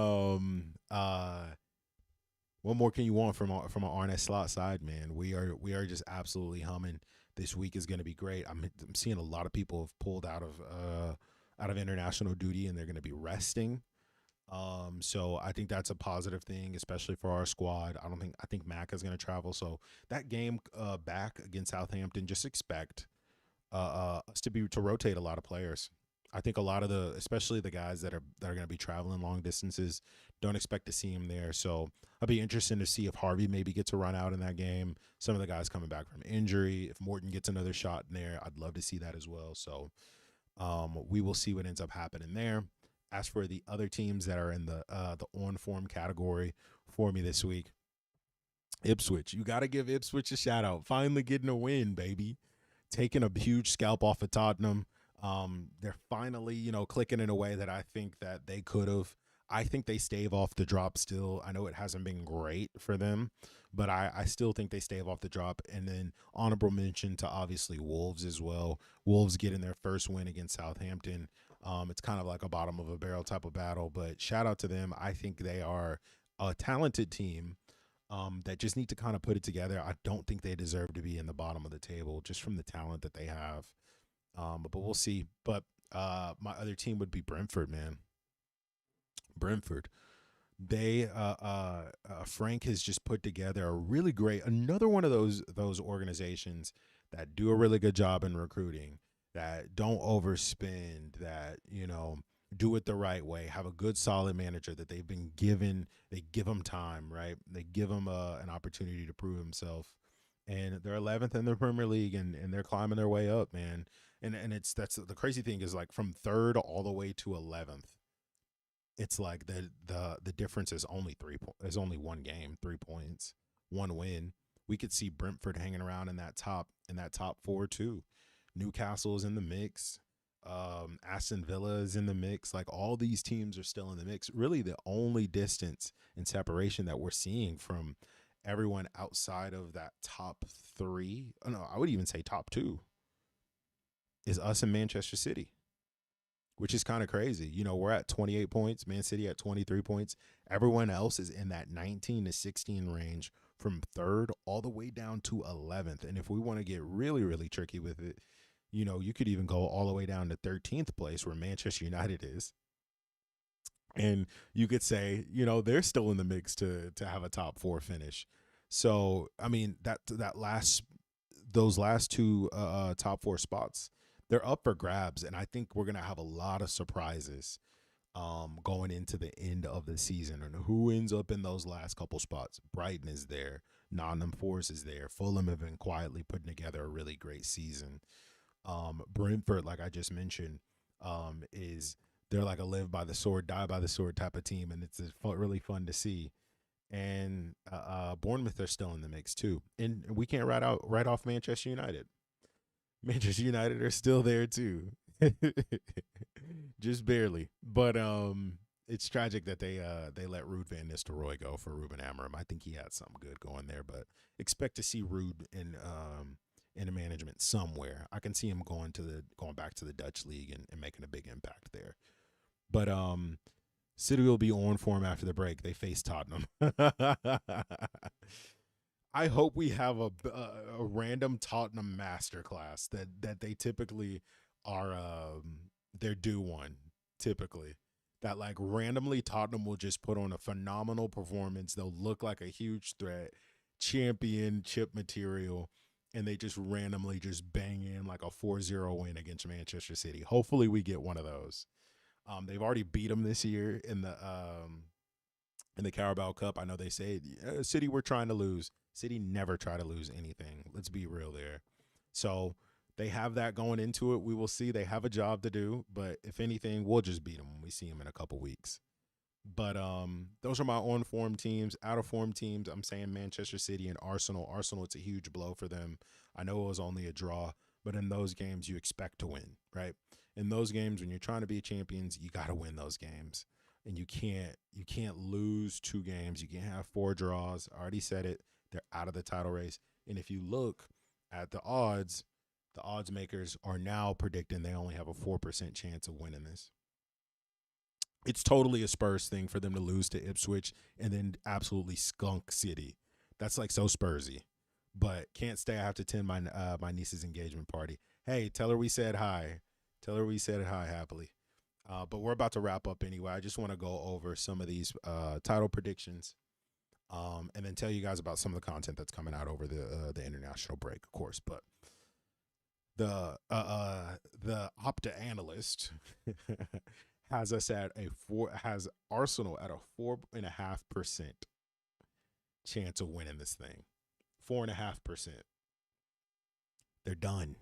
what more can you want from an Arne Slot side, man? We are just absolutely humming. This week is going to be great. I'm seeing a lot of people have pulled out of international duty and they're going to be resting. So I think that's a positive thing, especially for our squad. I think Mac is going to travel. So that game back against Southampton, just expect us to rotate a lot of players. I think a lot of especially the guys that are going to be traveling long distances, don't expect to see him there. So I'll be interested to see if Harvey maybe gets a run out in that game. Some of the guys coming back from injury. If Morton gets another shot in there, I'd love to see that as well. So we will see what ends up happening there. As for the other teams that are in the on-form category for me this week, Ipswich. You got to give Ipswich a shout out. Finally getting a win, baby. Taking a huge scalp off of Tottenham. They're finally, clicking in a way that I think that they could have. I think they stave off the drop still. I know it hasn't been great for them, but I still think they stave off the drop. And then honorable mention to obviously Wolves as well. Wolves getting their first win against Southampton. It's kind of like a bottom of a barrel type of battle, but shout out to them. I think they are a talented team that just need to kind of put it together. I don't think they deserve to be in the bottom of the table just from the talent that they have. But we'll see. But my other team would be Brentford, man. Brentford. They Frank has just put together a really great, another one of those organizations that do a really good job in recruiting, that don't overspend, that do it the right way, have a good solid manager that they've been given. They give him time, right? They give him an opportunity to prove himself, and they're 11th in the Premier League, and they're climbing their way up, man. And that's the crazy thing is, like, from 3rd all the way to 11th. It's like the difference is only There's only one game, 3 points, one win. We could see Brentford hanging around in that top 4 too. Newcastle's in the mix. Aston Villa is in the mix. Like, all these teams are still in the mix. Really, the only distance and separation that we're seeing from everyone outside of that top 3, no, I would even say top 2, is us and Manchester City, which is kind of crazy. We're at 28 points, Man City at 23 points. Everyone else is in that 19 to 16 range from 3rd all the way down to 11th. And if we want to get really, really tricky with it, you could even go all the way down to 13th place where Manchester United is. And you could say, they're still in the mix to have a top 4 finish. So, I mean, those last 2 top 4 spots, they're up for grabs, and I think we're going to have a lot of surprises going into the end of the season. And who ends up in those last couple spots? Brighton is there. Nottingham Forest is there. Fulham have been quietly putting together a really great season. Brentford, like I just mentioned, is They're like a live by the sword, die by the sword type of team, and it's really fun to see. And Bournemouth are still in the mix too, and we can't write off Manchester United. Manchester United are still there too, just barely. But it's tragic that they let Ruud van Nistelrooy go for Ruben Amorim. I think he had something good going there, but expect to see Ruud in a management somewhere. I can see him going back to the Dutch league and making a big impact there. But City will be on form after the break. They face Tottenham. I hope we have a random Tottenham masterclass that they typically are their due one typically. That like randomly Tottenham will just put on a phenomenal performance. They'll look like a huge threat, championship material, and they just randomly just bang in like a 4-0 win against Manchester City. Hopefully we get one of those. They've already beat them this year in the Carabao Cup. I know they say City we're trying to lose. City never try to lose anything. Let's be real there. So they have that going into it. We will see. They have a job to do, but if anything, we'll just beat them when we see them in a couple weeks. But those are my on-form teams. Out-of-form teams, I'm saying Manchester City and Arsenal. Arsenal, it's a huge blow for them. I know it was only a draw, but in those games, you expect to win, right? In those games, when you're trying to be champions, you got to win those games. And you can't lose 2 games. You can't have 4 draws. I already said it. They're out of the title race. And if you look at the odds makers are now predicting they only have a 4% chance of winning this. It's totally a Spurs thing for them to lose to Ipswich and then absolutely skunk City. That's like so Spursy. But can't stay. I have to attend my niece's engagement party. Hey, tell her we said hi. Tell her we said hi happily. But we're about to wrap up anyway. I just want to go over some of these title predictions, and then tell you guys about some of the content that's coming out over the international break, of course. But the Opta analyst has Arsenal at a 4.5% chance of winning this thing. 4.5%. They're done.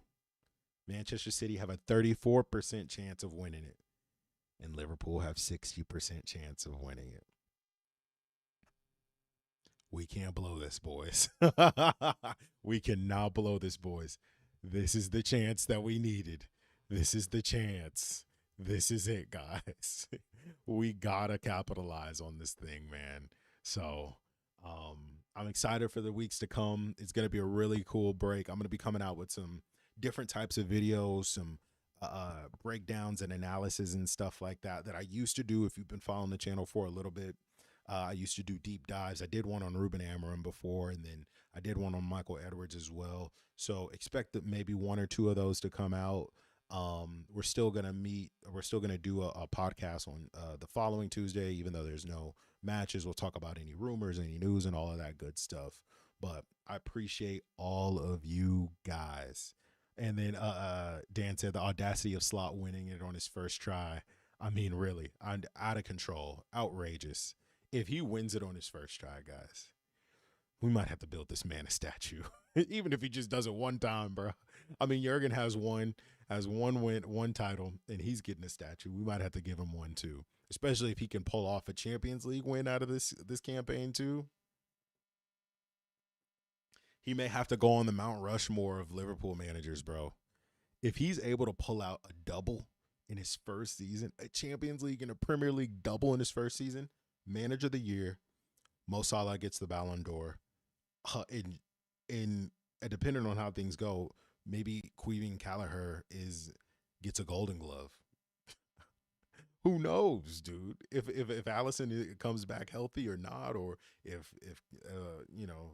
Manchester City have a 34% chance of winning it. And Liverpool have 60% chance of winning it. We can't blow this, boys. We cannot blow this, boys. This is the chance that we needed. This is the chance. This is it, guys. We gotta capitalize on this thing, man. So I'm excited for the weeks to come. It's gonna be a really cool break. I'm gonna be coming out with some different types of videos, some breakdowns and analysis and stuff like that I used to do. If you've been following the channel for a little bit, I used to do deep dives. I did one on Ruben Amorim before, and then I did one on Michael Edwards as well. So expect that maybe 1 or 2 of those to come out. We're still gonna meet. We're still gonna do a podcast on the following Tuesday, even though there's no matches. We'll talk about any rumors, any news, and all of that good stuff. But I appreciate all of you guys. And then Dan said the audacity of Slot winning it on his first try. I mean, really, I'm out of control, outrageous. If he wins it on his first try, guys, we might have to build this man a statue, even if he just does it one time, bro. I mean, Jurgen has one win, one title, and he's getting a statue. We might have to give him one too, especially if he can pull off a Champions League win out of this campaign too. He may have to go on the Mount Rushmore of Liverpool managers, bro. If he's able to pull out a double in his first season, a Champions League and a Premier League double in his first season, Manager of the Year, Mo Salah gets the Ballon d'Or. And depending on how things go, maybe Queven Callagher gets a Golden Glove. Who knows, dude? If Allison comes back healthy or not, or if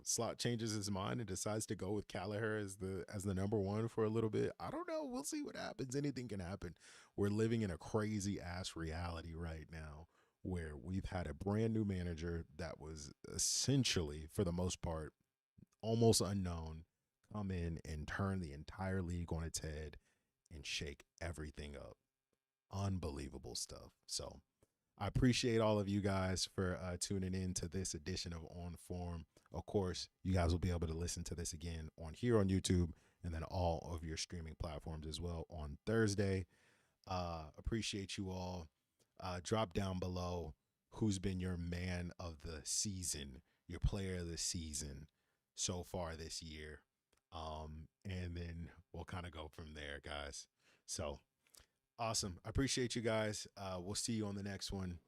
Slot changes his mind and decides to go with Callagher as the number 1 for a little bit, I don't know. We'll see what happens. Anything can happen. We're living in a crazy ass reality right now, where we've had a brand new manager that was essentially, for the most part, almost unknown, come in and turn the entire league on its head and shake everything up. Unbelievable stuff. So I appreciate all of you guys for tuning in to this edition of On Form. Of course, you guys will be able to listen to this again here on YouTube, and then all of your streaming platforms as well on Thursday. Appreciate you all. Drop down below who's been your man of the season, your player of the season so far this year. And then we'll kind of go from there, guys. So awesome. I appreciate you guys. We'll see you on the next one.